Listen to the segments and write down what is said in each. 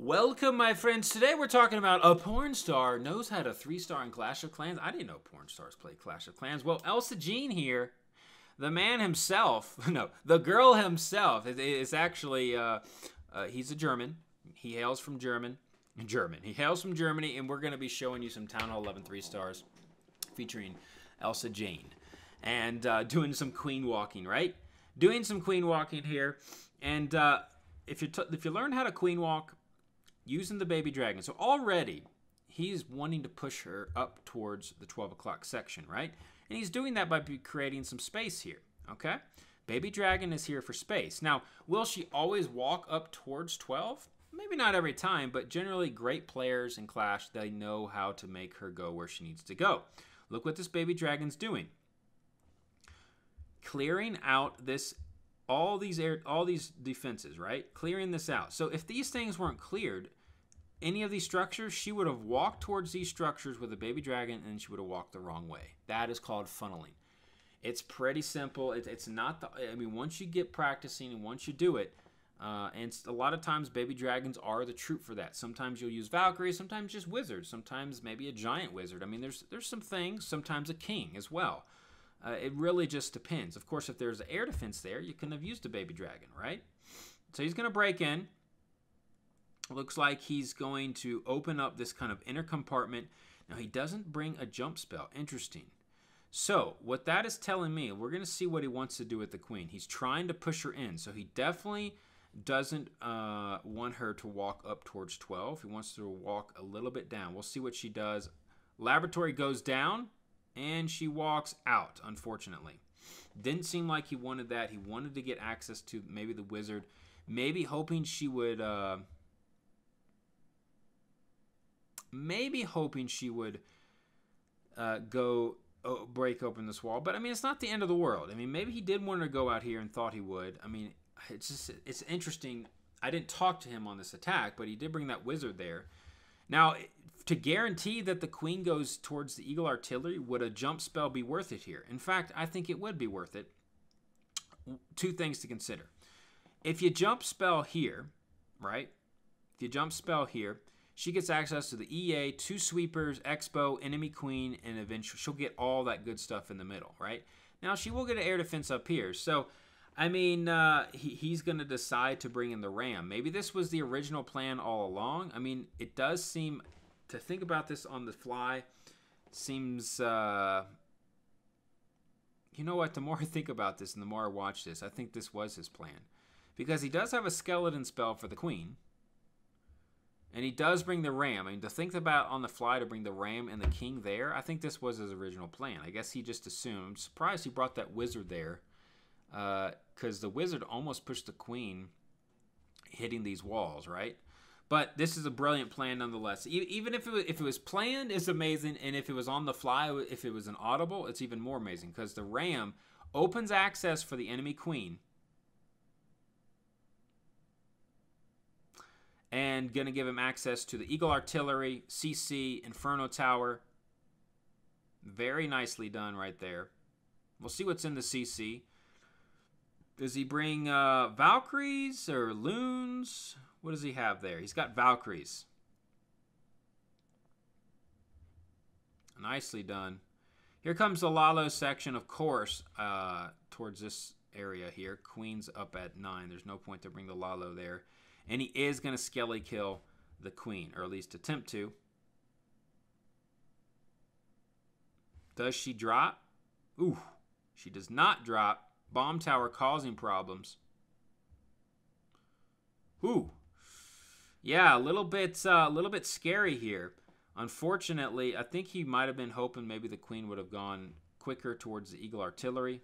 Welcome, my friends. Today we're talking about a porn star knows how to 3-star in Clash of Clans. I didn't know porn stars play Clash of Clans. Well, Elsa Jean here, the man himself, no, the girl himself, is actually, he's a German. He hails from Germany, and we're going to be showing you some Town Hall 11 3-stars featuring Elsa Jean. And doing some queen walking, right? Doing some queen walking here. And if you learn how to queen walk, using the baby dragon. So already, he's wanting to push her up towards the 12 o'clock section, right? And he's doing that by creating some space here, okay? Baby dragon is here for space. Now, will she always walk up towards 12? Maybe not every time, but generally great players in Clash, they know how to make her go where she needs to go. Look what this baby dragon's doing. Clearing out this all these defenses, right? Clearing this out. So if these things weren't cleared, any of these structures, she would have walked towards these structures with a baby dragon and she would have walked the wrong way. That is called funneling. It's pretty simple. It's not the, I mean, once you get practicing and once you do it, and a lot of times baby dragons are the troop for that. Sometimes you'll use Valkyries, sometimes just wizards, sometimes maybe a giant wizard. I mean, there's some things, sometimes a king as well. It really just depends. Of course, if there's an air defense there, you couldn't have used a baby dragon, right? So he's going to break in. Looks like he's going to open up this kind of inner compartment. Now, he doesn't bring a jump spell. Interesting. So, what that is telling me, we're going to see what he wants to do with the queen. He's trying to push her in. So, he definitely doesn't want her to walk up towards 12. He wants her to walk a little bit down. We'll see what she does. Laboratory goes down. And she walks out, unfortunately. Didn't seem like he wanted that. He wanted to get access to maybe the wizard. Maybe hoping she would... go break open this wall. But, I mean, it's not the end of the world. I mean, maybe he did want her to go out here and thought he would. I mean, it's interesting. I didn't talk to him on this attack, but he did bring that wizard there. Now, to guarantee that the queen goes towards the eagle artillery, would a jump spell be worth it here? In fact, I think it would be worth it. Two things to consider. If you jump spell here, right? If you jump spell here, she gets access to the EA, 2 sweepers, Expo, enemy queen, and eventually she'll get all that good stuff in the middle, right? Now, she will get an air defense up here. So, I mean, he's going to decide to bring in the ram. Maybe this was the original plan all along. I mean, it does seem, to think about this on the fly, seems, you know what, the more I think about this and the more I watch this, I think this was his plan. Because he does have a skeleton spell for the queen. And he does bring the ram. I mean, to think about on the fly to bring the ram and the king there, I think this was his original plan. I guess he just assumed. I'm surprised he brought that wizard there. Because the wizard almost pushed the queen hitting these walls, right? But this is a brilliant plan nonetheless. Even if it was planned, it's amazing. And if it was on the fly, if it was an audible, it's even more amazing. Because the ram opens access for the enemy queen. And going to give him access to the Eagle Artillery, CC, Inferno Tower. Very nicely done right there. We'll see what's in the CC. Does he bring Valkyries or Loons? What does he have there? He's got Valkyries. Nicely done. Here comes the Lalo section, of course, towards this area here. Queen's up at 9. There's no point to bring the Lalo there. And he is going to skelly kill the queen, or at least attempt to. Does she drop? Ooh, she does not drop. Bomb tower causing problems. Ooh. Yeah, a little bit scary here. Unfortunately, I think he might have been hoping maybe the queen would have gone quicker towards the Eagle Artillery.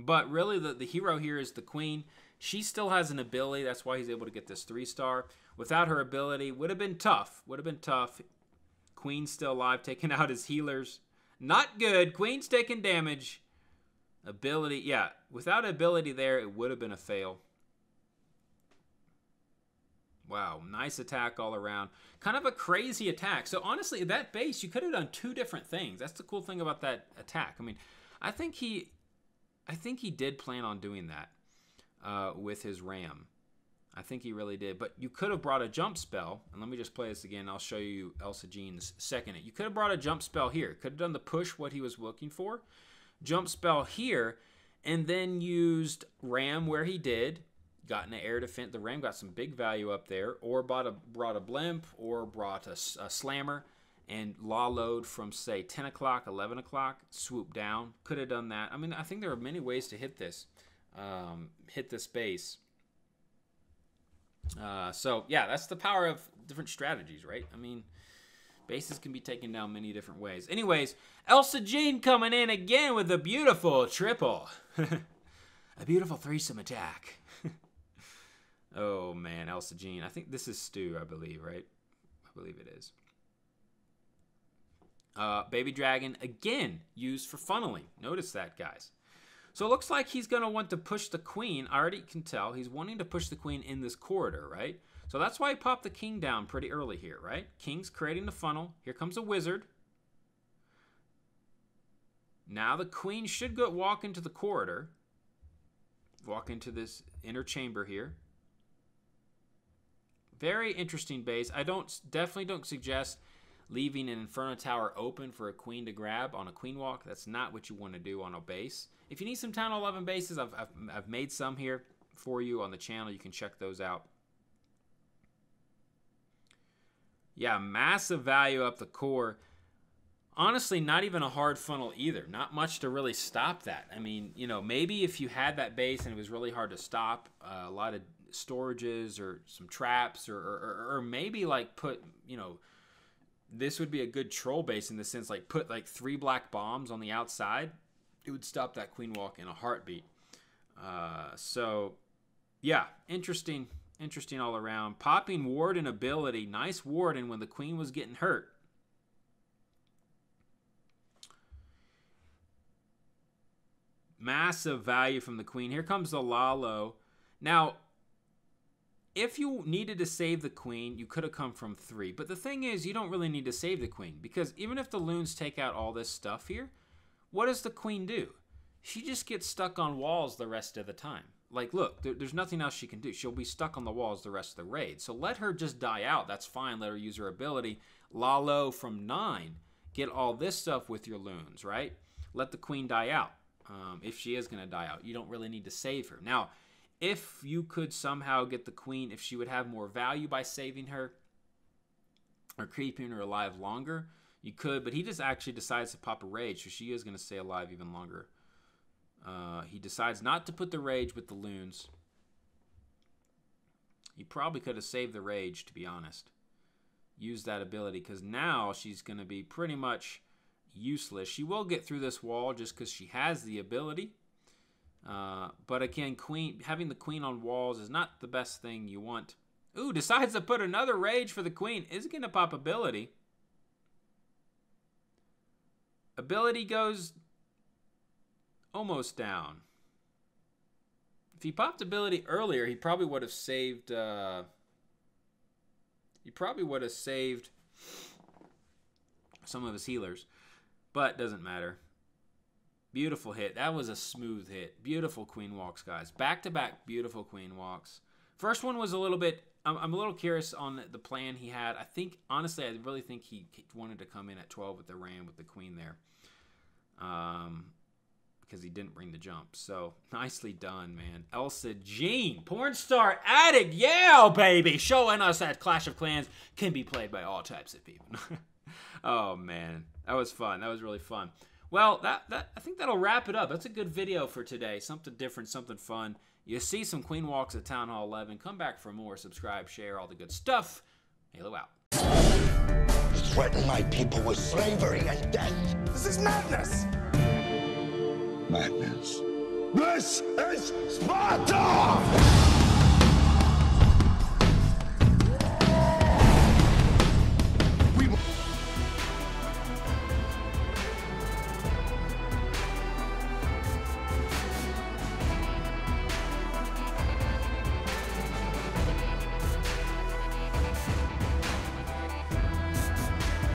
But really, the hero here is the queen. She still has an ability. That's why he's able to get this 3-star. Without her ability, would have been tough. Would have been tough. Queen's still alive, taking out his healers. Not good. Queen's taking damage. Ability, yeah. Without ability there, it would have been a fail. Wow, nice attack all around. Kind of a crazy attack. So honestly, that base, you could have done 2 different things. That's the cool thing about that attack. I mean, I think he did plan on doing that with his ram. I think he really did. But you could have brought a jump spell. And let me just play this again. I'll show you Elsa Jean's second. You could have brought a jump spell here. Could have done the push, what he was looking for. Jump spell here. And then used Ram where he did. Got an air defense. The Ram got some big value up there. Or brought a blimp. Or brought a slammer. And LavaLoon from, say, 10 o'clock, 11 o'clock. Swoop down. Could have done that. I mean, I think there are many ways to hit this. Hit this base. So, yeah, that's the power of different strategies, right? I mean, bases can be taken down many different ways. Anyways, Elsa Jean coming in again with a beautiful triple. A beautiful threesome attack. Oh, man, Elsa Jean. I think this is Stu, I believe, right? I believe it is. Baby Dragon, again, used for funneling. Notice that, guys. So it looks like he's going to want to push the queen. I already can tell. He's wanting to push the queen in this corridor, right? So that's why he popped the king down pretty early here, right? King's creating the funnel. Here comes a wizard. Now the queen should walk into the corridor. Walk into this inner chamber here. Very interesting base. I definitely don't suggest leaving an Inferno Tower open for a queen to grab on a queen walk. That's not what you want to do on a base. If you need some Town 11 bases, I've made some here for you on the channel. You can check those out. Yeah, massive value up the core. Honestly, not even a hard funnel either. Not much to really stop that. I mean, you know, maybe if you had that base and it was really hard to stop, a lot of storages or some traps, or maybe like put, you know, this would be a good troll base in the sense, like put like 3 black bombs on the outside. It would stop that queen walk in a heartbeat. So, yeah, interesting all around. Popping Warden ability. Nice Warden when the queen was getting hurt. Massive value from the queen. Here comes the LavaLoon. Now, if you needed to save the queen, you could have come from 3. But the thing is, you don't really need to save the queen. Because even if the loons take out all this stuff here, what does the queen do? She just gets stuck on walls the rest of the time. Like, look, there's nothing else she can do. She'll be stuck on the walls the rest of the raid. So let her just die out. That's fine. Let her use her ability. LavaLoon from 9. Get all this stuff with your loons, right? Let the queen die out. If she is going to die out. You don't really need to save her. Now, if you could somehow get the queen, if she would have more value by saving her or keeping her alive longer, you could, but he just actually decides to pop a rage, so she is going to stay alive even longer. He decides not to put the rage with the loons. He probably could have saved the rage, to be honest. Use that ability, because now she's going to be pretty much useless. She will get through this wall just because she has the ability. But again, having the queen on walls is not the best thing you want. Ooh, decides to put another rage for the queen. Is going to pop ability. Ability goes almost down. If he popped ability earlier, he probably would have saved. Some of his healers, but doesn't matter. Beautiful hit. That was a smooth hit. Beautiful queen walks, guys. Back-to-back beautiful queen walks. First one was a little bit... I'm a little curious on the plan he had. I think, honestly, I really think he wanted to come in at 12 with the ram with the queen there. Because he didn't bring the jump. So, nicely done, man. Elsa Jean, porn star addict. Yeah, baby. Showing us that Clash of Clans can be played by all types of people. Oh, man. That was fun. That was really fun. Well, I think that'll wrap it up. That's a good video for today. Something different, something fun. You see some queen walks at Town Hall 11. Come back for more. Subscribe, share, all the good stuff. Halo out. Threaten my people with slavery and death. This is madness. Madness. This is Sparta!